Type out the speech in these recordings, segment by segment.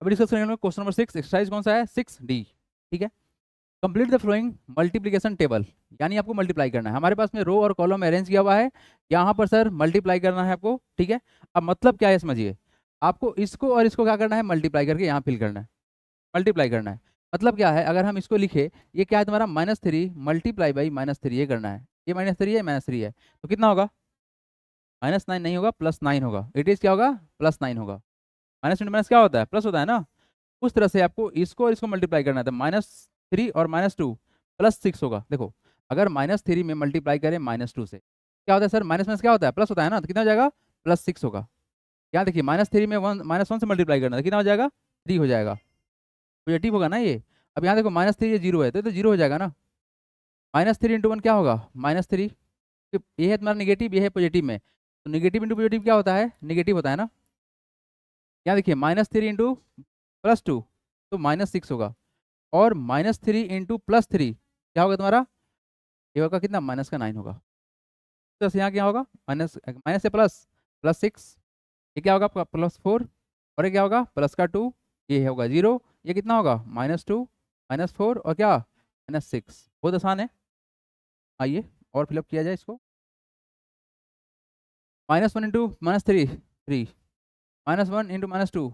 अभी डिस्कस करेंगे question number 6, exercise कौन सा है 6D। ठीक है, complete the flowing multiplication table, यानी आपको मल्टीप्लाई करना है। हमारे पास में रो और कॉलम अरेंज किया हुआ है, यहाँ पर सर मल्टीप्लाई करना है आपको। ठीक है, अब मतलब क्या है समझिए, आपको इसको और इसको क्या करना है, मल्टीप्लाई करके यहाँ फिल करना है, मल्टीप्लाई करना है। मतलब क्या है, अगर हम इसको लिखे, ये क्या है तुम्हारा -3 मल्टीप्लाई बाई -3, ये करना है। ये -3 है, -3 है, तो कितना होगा, -9 नहीं होगा, +9 होगा। इट इज क्या होगा, +9 होगा। माइनस इंटू माइनस क्या होता है, प्लस होता है ना। उस तरह से आपको इसको और इसको मल्टीप्लाई करना था, -3 और -2 +6 होगा। देखो, अगर -3 में मल्टीप्लाई करें -2 से, क्या होता है सर, माइनस माइनस क्या होता है, प्लस होता है ना, तो कितना हो जाएगा, +6 होगा। यहाँ देखिए -3 में -1 से मल्टीप्लाई करना था, कितना हो जाएगा, 3 हो जाएगा, पॉजिटिव होगा ना ये। अब यहाँ देखो -3 ये 0 है, तो 0 हो जाएगा ना। -3 इंटू 1 क्या होगा, -3। ये है तुम्हारा निगेटिव, ये है पॉजिटिव में, तो निगेटिव इंटू पॉजिटिव क्या होता है, निगेटिव होता है ना। यहाँ देखिए -3 इंटू +2 तो -6 होगा, और -3 इंटू +3 क्या होगा तुम्हारा, ये होगा कितना, -9 होगा। तो यहाँ क्या होगा, माइनस माइनस से प्लस, +6, ये क्या होगा आपका +4, और ये क्या होगा प्लस का 2, ये होगा 0, ये कितना होगा -2 -4 और क्या -6। बहुत आसान है, आइए और फिलअप किया जाए इसको। -1 इंटू -3 3, -1 इंटू -2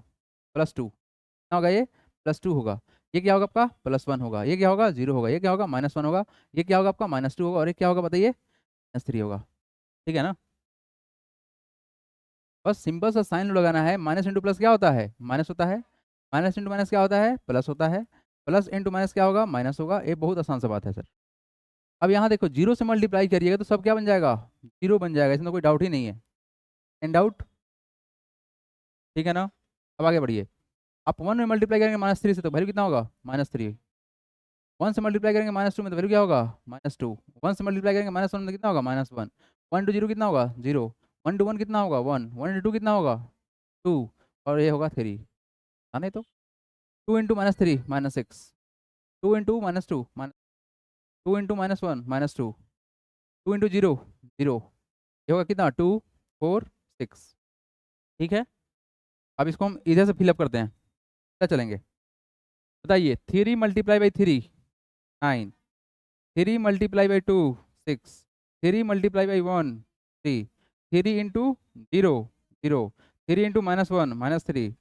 +2, कितना होगा ये, +2 होगा। ये क्या होगा आपका +1 होगा, ये क्या होगा 0 होगा, ये क्या होगा -1 होगा, ये क्या होगा आपका -2 होगा, और ये क्या होगा बताइए, -3 होगा। ठीक है ना, बस सिंपल सा साइन लगाना है। माइनस इंटू प्लस क्या होता है, माइनस होता है, माइनस इंटू माइनस क्या होता है, प्लस होता है, प्लस इंटू माइनस क्या होगा, माइनस होगा। ये बहुत आसान सा बात है सर। अब यहाँ देखो, 0 से मल्टीप्लाई करिएगा तो सब क्या बन जाएगा, 0 बन जाएगा, इसमें तो कोई डाउट ही नहीं है। एंड डाउट, ठीक है ना। अब आगे बढ़िए, आप 1 में मल्टीप्लाई करेंगे -3 से तो वैल्यू कितना होगा, -3। 1 से मल्टीप्लाई करेंगे -2 में तो वैल्यू क्या होगा, -2। 1 से मल्टीप्लाई करेंगे -1 में तो कितना होगा, -1। 1 टू 0 कितना होगा, 0। 1 टू 1 कितना होगा, 1। 1 टू 2 कितना होगा, 2, और ये होगा 3। हाँ नहीं तो 2 इंटू -3 -6, 2 इंटू -2 2 इंटू -1 -2, 2 इंटू 0 0, ये होगा कितना, 2 4 6। ठीक है, अब इसको हम इधर से फिलअप करते हैं, क्या चलेंगे बताइए। 3 multiply by 3 9, 3 multiply by 2 6, 3 multiply by 1 3, 3 into 0 0, 3 into -1 -3,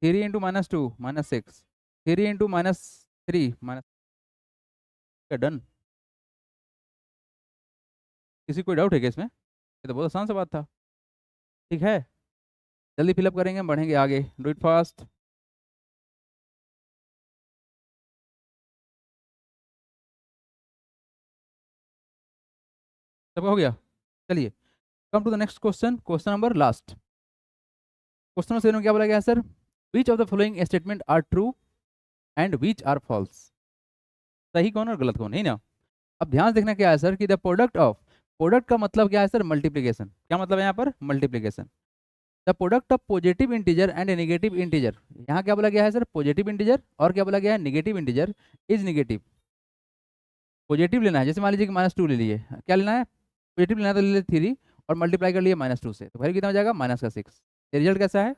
3 into -2 -6, 3 into -3 done. किसी कोई डाउट है क्या इसमें, ये तो बहुत आसान सा बात था। ठीक है, जल्दी फिलअप करेंगे, हम बढ़ेंगे आगे, डू इट फास्ट। सबका हो गया, चलिए come to the next question, question number last. Question number 7 में क्या बोला गया है sir, which of the following statement are true and which are false, सही कौन और गलत कौन, नहीं ना। अब ध्यान से देखना क्या है सर, कि द प्रोडक्ट ऑफ, प्रोडक्ट का मतलब क्या है सर, मल्टीप्लीकेशन। क्या मतलब है यहाँ पर, multiplication. The product of positive integer and negative integer, यहाँ क्या बोला गया है सर, पॉजिटिव इंटीजर, और क्या बोला गया है, negative integer is negative. Positive लेना है, जैसे मान लीजिए कि -2 ले लिए, क्या लेना है, पॉजिटिव लेना है, तो ले लिए 3 और मल्टीप्लाई कर लिए -2 से, तो वैल्यू कितना हो जाएगा, -6। रिजल्ट कैसा है,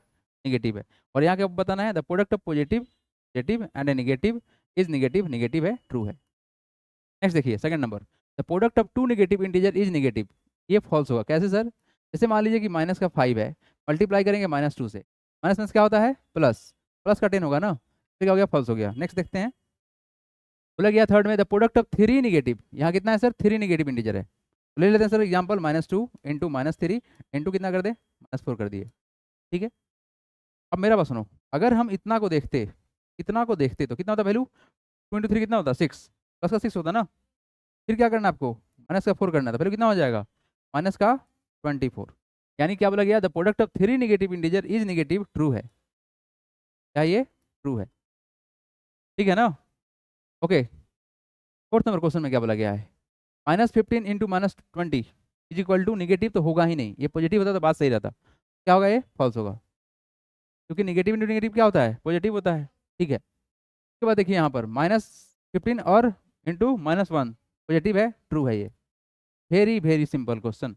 नेगेटिव है। और यहाँ क्या बताना है, the product of positive positive and negative is negative, negative है, ट्रू है। नेक्स्ट देखिए second number, the product of 2 negative integer is negative, ये फॉल्स होगा। कैसे सर, जैसे मान लीजिए कि माइनस का 5 है, मल्टीप्लाई करेंगे -2 से, माइनस माइनस क्या होता है, प्लस, प्लस का 10 होगा ना, तो क्या हो गया, फॉल्स हो गया। नेक्स्ट देखते हैं, बोला गया थर्ड में, द प्रोडक्ट ऑफ 3 नेगेटिव, यहाँ कितना है सर, 3 नेगेटिव इंटीजर है, तो ले लेते हैं सर एग्जाम्पल, -2 इंटू -3 इंटू कितना कर दे, -4 कर दिए। ठीक है, अब मेरा बात सुनो, अगर हम इतना को देखते तो कितना होता वैल्यू, 2 इंटू 3 कितना होता, 6, प्लस का 6 होता ना। फिर क्या करना है आपको, -4 करना था, फिर कितना हो जाएगा, -24। यानी क्या बोला गया, the product of 3 negative integer is negative, true है, क्या ये ट्रू है। ठीक है ना, ओके। फोर्थ नंबर क्वेश्चन में क्या बोला गया है, -15 into -20 is equal to negative, तो होगा ही नहीं, ये पॉजिटिव होता तो बात सही रहता, क्या होगा, ये फॉल्स होगा, क्योंकि नेगेटिव इंटू नेगेटिव क्या होता है, पॉजिटिव होता है। ठीक है, उसके बाद देखिए यहाँ पर -15 और इंटू -1 पॉजिटिव है, ट्रू है ये। Very very simple question,